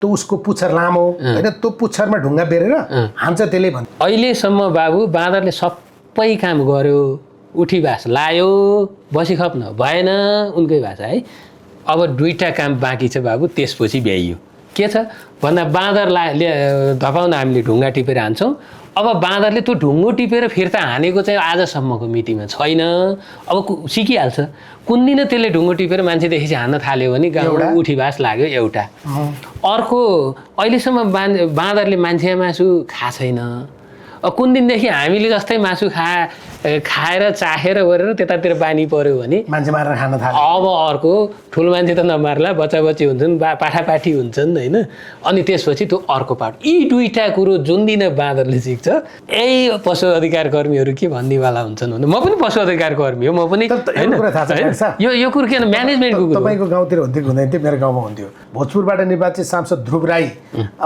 त्यो उसको पुच्छर लामो होइन त्यो पुच्छरमा ढुङ्गा बेरेर हान्छ त्यसले भन्छ। अहिलेसम्म बाबु बाँदरले सबै काम गर्यो, उठी भाष लायो, बसी खप्न भएन उनकै भाषा है। अब दुईटा काम बाँकी छ बाबु, त्यसपछि भ्याइयो। के छ भन्दा बाँदरले धपाउन हामीले ढुङ्गा टिपेर हान्छौँ। अब बाँदरले त्यो ढुङ्गो टिपेर फिर्ता हानेको चाहिँ आजसम्मको मितिमा छैन। अब सिकिहाल्छ कुन दिन त्यसले ढुङ्गो टिपेर मान्छेदेखि चाहिँ हान्न थाल्यो भने गाउँमा उठीभास लाग्यो एउटा। अर्को अहिलेसम्म बाँदरले मान्छे मासु खाएको छैन। कुन दिनदेखि हामीले जस्तै मासु खाएर चाखेर गरेर त्यतातिर बानी पर्यो भने मान्छे मारेर खान थाल्यो। अब अर्को ठुलो मान्छे त नमार्ला, बच्चा बच्ची हुन्छन्, पाठापाठी हुन्छन् होइन। अनि त्यसपछि त्यो अर्को पाठ। यी दुईटा कुरो जुन दिन बाँदरले सिक्छ, यही पशु अधिकार कर्मीहरू के भन्नेवाला हुन्छन् भने म पनि पशु अधिकार कर्मी हो, म पनि यो कुरो के म्यानेजमेन्टको कुरो। तपाईँको गाउँतिर हुँदैन थियो, मेरो गाउँमा हुन्थ्यो। भोजपुरबाट निर्वाचित सांसद ध्रुव राई,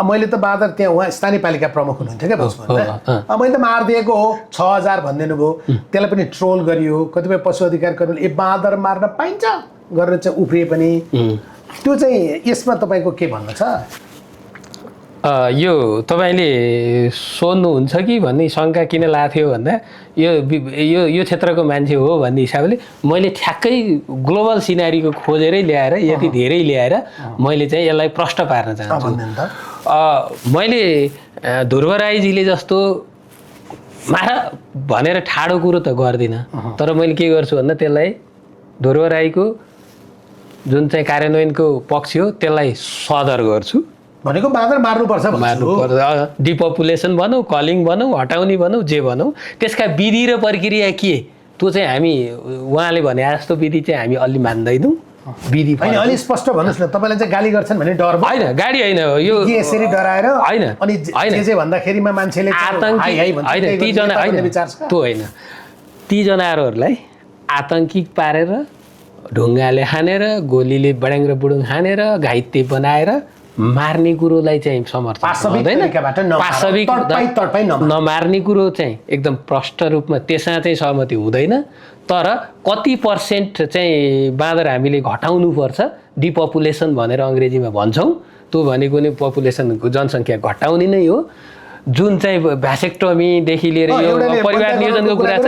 मैले त बाँदर त्यहाँ उहाँ स्थानीय पालिका प्रमुख हुनुहुन्थ्यो क्या भोजपुरमा। मैले त मारिदिएको हो 6000 भनिदिनु भयो। त्यसलाई पनि ट्रोल गरियो, कतिपय पशु अधिकार कर्मीले बाँदर मार्न पाइन्छ गरेर चाहिँ उफ्रिए पनि। त्यो चाहिँ यसमा तपाईँको के भन्नु छ? यो तपाईँले सोध्नुहुन्छ कि भन्ने शङ्का किन लाग्थ्यो भन्दा यो क्षेत्रको मान्छे हो भन्ने हिसाबले मैले ठ्याक्कै ग्लोबल सिनारीको खोजेरै ल्याएर यति धेरै ल्याएर मैले चाहिँ यसलाई प्रष्ट पार्न चाहन्छु। मैले ध्रुव राईजीले जस्तो मार भनेर ठाडो कुरो त गर्दिनँ, तर मैले के गर्छु भन्दा त्यसलाई ध्रुव राईको जुन चाहिँ कार्यान्वयनको पक्ष हो त्यसलाई सदर गर्छु। भनेको बाँदर मार्नुपर्छ, डिपपुलेसन भनौँ, कलिङ भनौँ, हटाउने भनौँ, जे भनौँ, त्यसका विधि र प्रक्रिया के त्यो चाहिँ हामी उहाँले भने जस्तो विधि चाहिँ हामी अलि मान्दैनौँ। विधि होइन, अलि स्पष्ट भन्नुहोस् न। तपाईँलाई चाहिँ गाली गर्छन् भने डर होइन, गाडी होइन, यो यसरी डराएर होइन, अनि जे भन्दाखेरिमा मान्छेले आतङ्की होइन, तीजना होइन, त्यो होइन, ती जनावरहरूलाई आतङ्की पारेर ढुङ्गाले हानेर गोलीले बडाङ र बुडुङ हानेर घाइते बनाएर मार्ने कुरोलाई चाहिँ समर्थन हुँदैन। वास्तविक नमार्ने कुरो चाहिँ एकदम प्रष्ट रूपमा त्यसमा चाहिँ सहमति हुँदैन। तर कति पर्सेन्ट चाहिँ बाँदर हामीले घटाउनुपर्छ, डिपपुलेसन भनेर अङ्ग्रेजीमा भन्छौँ, त्यो भनेको नै पपुलेसनको जनसङ्ख्या घटाउने नै हो। जुन चाहिँ भ्यासेक्टोमीदेखि लिएर यो परिवार नियोजनको कुरा छ,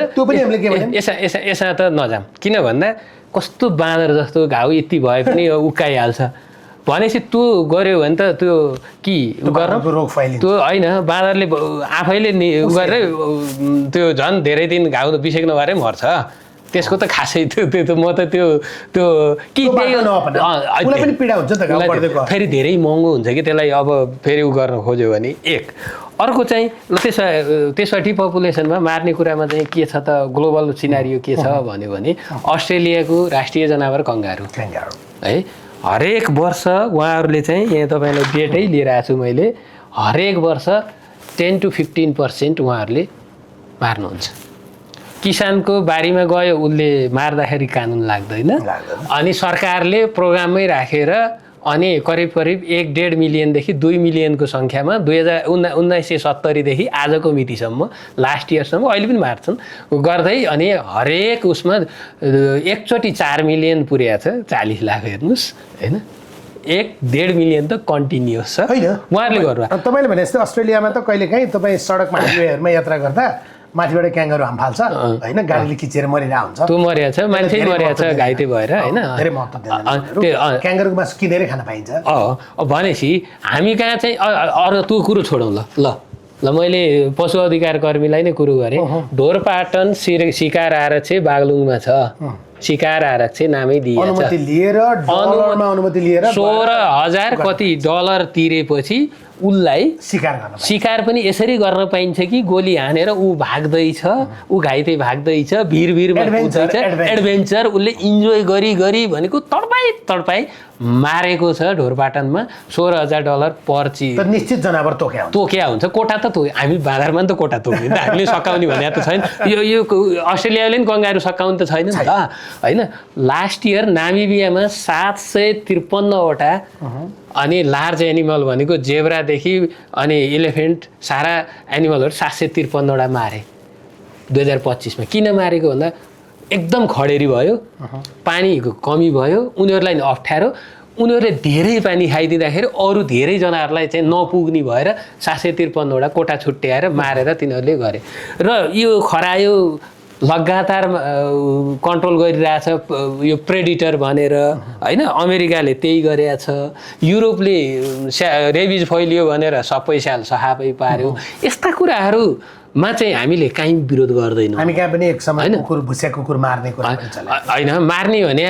यसमा त नजाम। किन भन्दा कस्तो बाँदर जस्तो घाउ यति भए पनि उकाइहाल्छ भनेपछि त्यो गऱ्यो भने त त्यो कि गर्न त्यो होइन, बाँदरले आफैले गरेर त्यो झन् धेरै दिन घाउ बिसेक नभएर मर्छ। त्यसको त खासै त्यो म त त्यो कि फेरि धेरै महँगो हुन्छ कि त्यसलाई अब फेरि उ गर्न खोज्यो भने। एक अर्को चाहिँ ल त्यसपछि पपुलेसनमा मार्ने कुरामा चाहिँ के छ त, ग्लोबल सिनारियो के छ भन्यो भने अस्ट्रेलियाको राष्ट्रिय जनावर कङ्गारू है। हरेक वर्ष उहाँहरूले चाहिँ यहाँ तपाईँलाई डेटै लिएर आएको छु मैले, हरेक वर्ष 10 to 15% उहाँहरूले मार्नुहुन्छ। किसानको बारीमा गयो उसले मार्दाखेरि कानुन लाग्दैन, अनि सरकारले प्रोग्राममै राखेर अनि करिब 1.5 मिलियनदेखि 2 मिलियनको सङ्ख्यामा 1970देखि आजको मितिसम्म लास्ट इयरसम्म अहिले पनि मार्छन् गर्दै, अनि हरेक उसमा एकचोटि 4 मिलियन पुर्याएको छ। 40 लाख हेर्नुहोस् होइन, 1.5 मिलियन त कन्टिन्युस छ उहाँहरूले गर्नु। तपाईँले भने जस्तो अस्ट्रेलियामा त कहिलेकाहीँ तपाईँ सडकमा हाइवेहरूमा यात्रा गर्दा माथिबाट क्याङ्गारू हामफाल्छ होइन, गाडीले खिचेर मरिरहेको हुन्छ। त्यो मरिया छ, मान्छे मरिया छ घाइते भएर होइन। धेरै महत्त्व दिँदैन, क्याङ्गारूको मासु किनेर खान पाइन्छ। भनेपछि हामी कहाँ चाहिँ अरू त्यो कुरो छोडौँ। ल मैले पशु अधिकार कर्मीलाई नै कुरो गरेँ। ढोरपाटन शिकार आरक्षी बागलुङमा छ, शिकार आरक्षी नामै दिएछ, अनुमति लिएर 16,000 कति डलर तिरेपछि उसलाई शिकार पनि यसरी गर्न पाइन्छ कि गोली हानेर ऊ भाग्दैछ, ऊ घाइते भाग्दैछ, भिरमा कुद्दैछ, एडभेन्चर उसले इन्जोय गरी भनेको तडपाई मारेको छ। ढोरपाटनमा $16,000 पर चिज निश्चित जनावर तोक्या हुन्छ। कोटा त हामी बाँदरमा नि त कोटा तोक्ने त हामीले सकाउने भने त छैन। यो अस्ट्रेलियाले नि कङ्गारू सकाउने त छैन नि त होइन। लास्ट इयर नामिबियामा 753वटा अनि लार्ज एनिमल भनेको जेब्रादेखि अनि इलेफेन्ट सारा एनिमलहरू 753वटा मारे 2025मा। किन मारेको भन्दा एकदम खडेरी भयो, पानीको कमी भयो, उनीहरूलाई अप्ठ्यारो, उनीहरूले धेरै पानी खाइदिँदाखेरि अरू धेरैजनाहरूलाई चाहिँ नपुग्ने भएर 753वटा कोठा छुट्याएर मारेर तिनीहरूले गरे र यो खरायो लगातार कन्ट्रोल गरिरहेछ यो प्रेडिटर भनेर होइन अमेरिकाले त्यही गरेछ युरोपले रेबिज फैलियो भनेर सबै स्याल सहापै पार्यो यस्ता कुराहरूमा चाहिँ हामीले काहीँ विरोध गर्दैनौँ हामी कहाँ पनि एक समय कुकुर भुस्या कुकुर मार्ने कुरा पनि चल्यो होइन मार्ने भने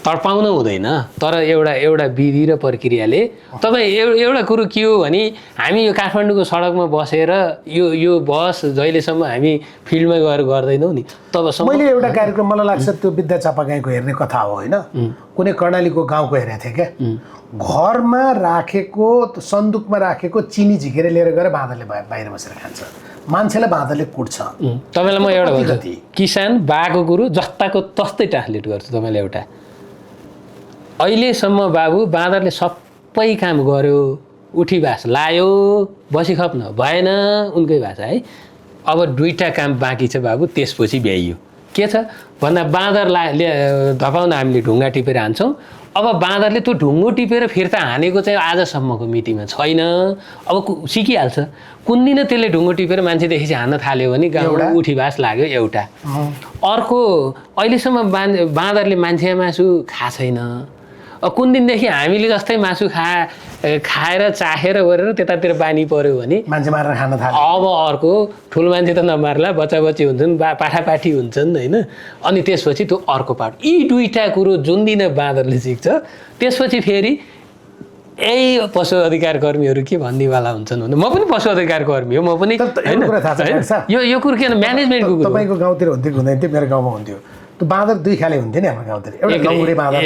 तडपाउन हुँदैन तर एउटा विधि र प्रक्रियाले तपाईँ एउटा कुरो के हो भने हामी यो काठमाडौँको सडकमा बसेर यो बस जहिलेसम्म हामी फिल्डमा गएर गर्दैनौँ नि तबसम्म मैले एउटा कार्यक्रम मलाई लाग्छ त्यो विद्या चापागाईको हेर्ने कथा हो होइन कुनै कर्णालीको गाउँको हेरेको थिएँ क्या घरमा राखेको सन्दुकमा राखेको चिनी झिकेर लिएर गएर बाँदरले बाहिर बसेर खान्छ मान्छेलाई बाँदरले कुट्छ तपाईँलाई म एउटा भन्छु किसान बाको कुरो जस्ताको तस्तै ट्रान्सलेट गर्छु तपाईँलाई एउटा अहिलेसम्म बाबु बाँदरले सबै काम गर्यो उठी बास लायो बसी खप्न भएन उनकै भाषा है अब दुईटा काम बाँकी छ बाबु त्यसपछि भ्याइयो के छ भन्दा बाँदरले धपाउन हामीले ढुङ्गा टिपेर हान्छौँ अब बाँदरले त्यो ढुङ्गो टिपेर फिर्ता हानेको चाहिँ आजसम्मको मितिमा छैन अब सिकिहाल्छ कुन दिन त्यसले ढुङ्गो टिपेर मान्छेदेखि चाहिँ हान्न थाल्यो भने गाउँबाट उठीबास लाग्यो एउटा अर्को अहिलेसम्म बाँदरले मान्छे मासु खा छैन कुन दिनदेखि हामीले जस्तै मासु खाएर चाखेर गरेर त्यतातिर बानी पर्यो भने मान्छे मारेर खान थाल्यो अब अर्को ठुलो मान्छे त नमार्ला बच्चा बच्ची हुन्छन् पाठापाठी हुन्छन् होइन अनि त्यसपछि त्यो अर्को पाठ यी दुईटा कुरो जुन दिन बाँदरले सिक्छ त्यसपछि फेरि यही पशु अधिकार कर्मीहरू के भन्नेवाला हुन्छन् भने म पनि पशु अधिकार कर्मी हो म पनि यो कुरो किन म्यानेजमेन्टको कुरो तपाईँको गाउँतिर हुँदैन थियो मेरो गाउँमा हुन्थ्यो त्यो बाँदर दुई खाले हुन्थ्यो नि हाम्रो गाउँतिर एउटा लङ्गुरे बाँदर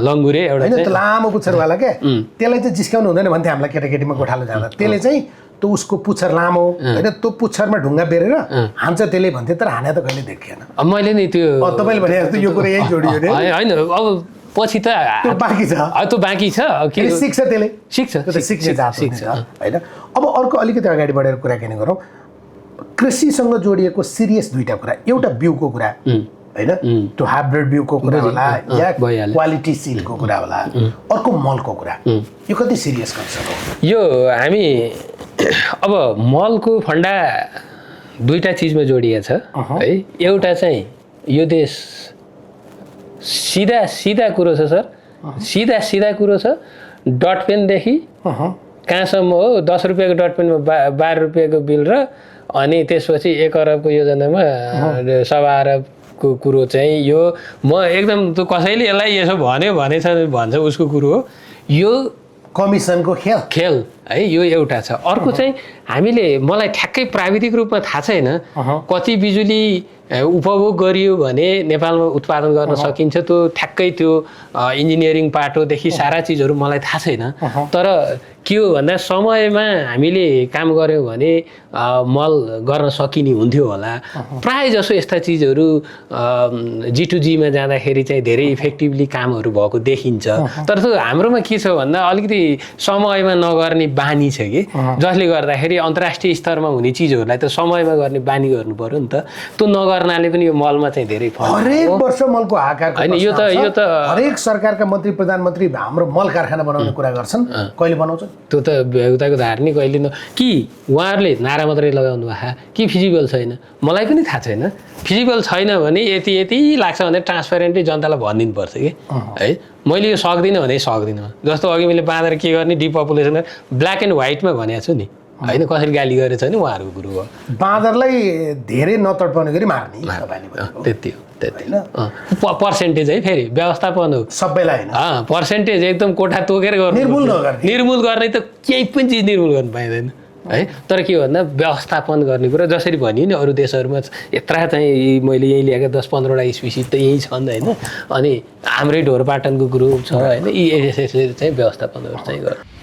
लङ्गुरे एउटा होइन त्यो लामो पुच्छरवाला क्या त्यसलाई चाहिँ जिस्काउनु हुँदैन भन्थ्यो हामीलाई केटाकेटीमा गोठालो जाँदा त्यसले चाहिँ त्यो उसको पुच्छर लामो होइन त्यो पुच्छरमा ढुङ्गा बेरेर हान्छ त्यसले भन्थ्यो तर हाने त कहिले देखेन मैले नि त्यो तपाईँले भने जस्तो यो कुरा यही जोडियो नि होइन अब पछि त त्यो बाँकी छ त्यो बाँकी छ सिक्छ त्यसले सिक्ने जात सिक्छ होइन अब अर्को अलिकति अगाडि बढेर कुराकानी गरौँ कृषिसँग जोडिएको सिरियस दुईटा कुरा एउटा बिउको कुरा होइन त्यो हाइब्रिड बिउको कुरा होला या क्वालिटी सिडको कुरा होला अर्को मलको कुरा यो कति सिरियस कन्सर्न हो यो हामी अब मलको फन्डा दुईटा चिजमा जोडिएको छ है एउटा चाहिँ यो देश सिधा कुरो छ सर सिधा कुरो छ डट पेनदेखि कहाँसम्म हो 10 रुपियाँको डट पेनमा 12 रुपियाँको बिल र अनि त्यसपछि 1 अरबको योजनामा 1.25 अरबको कुरो चाहिँ यो म एकदम त्यो कसैले यसलाई यसो भन्छ उसको कुरो हो यो कमिसनको खेल है यो एउटा छ अर्को चाहिँ हामीले मलाई ठ्याक्कै प्राविधिक रूपमा थाहा छैन कति बिजुली उपभोग गरियो भने नेपालमा उत्पादन गर्न सकिन्छ त्यो ठ्याक्कै त्यो इन्जिनियरिङ पाटोदेखि सारा चिजहरू मलाई थाहा छैन तर के हो भन्दा समयमा हामीले काम गऱ्यौँ भने मल गर्न सकिने हुन्थ्यो होला प्राय जसो यस्ता चिजहरू G2G मा जाँदाखेरि चाहिँ धेरै इफेक्टिभली कामहरू भएको देखिन्छ तर त्यो हाम्रोमा के छ भन्दा अलिकति समयमा नगर्ने बानी छ कि जसले गर्दाखेरि अन्तर्राष्ट्रिय स्तरमा हुने चिजहरूलाई त समयमा गर्ने बानी गर्नु पर्यो नि त त्यो नगर्नाले पनि यो मलमा चाहिँ धेरै हरेक वर्ष मलको हाहाकार हैन यो त हरेक सरकारका मन्त्री प्रधानमन्त्री हाम्रो मल कारखाना बनाउने कुरा गर्छन् कहिले बनाउँछन् त्यो त बेहुताको धार नि कहिले कि उहाँहरूले नारा मात्रै लगाउनु भएको कि फिजिबल छैन मलाई पनि थाहा छैन फिजिबल छैन भने यति लाग्छ भने ट्रान्सपेरेन्टली जनतालाई भनिदिनु पर्छ कि है मैले यो सक्दिनँ भने सक्दिनँ जस्तो अघि मैले बाँदर के गर्ने डिपपुलेसन ब्ल्याक एन्ड व्हाइटमा भनेको छु नि होइन कसरी गाली गरेछ नि उहाँहरूको कुरो हो बाँदरलाई धेरै नतडपाउने गरी मार्ने त्यति हो पर्सेन्टेज है फेरि व्यवस्थापन हो सबैलाई होइन पर्सेन्टेज एकदम कोठा तोकेर गर्नु निर्मूल गर्ने त केही पनि चिज निर्मूल गर्न पाइँदैन है तर के भन्दा व्यवस्थापन गर्ने कुरा जसरी भनियो नि अरू देशहरूमा यत्रा चाहिँ मैले यही ल्याएको 10-15वटा स्पिसिस त यही छन् होइन अनि हाम्रै ढोरपाटनको ग्रुप छ होइन यी चाहिँ व्यवस्थापनहरू चाहिँ गर्छ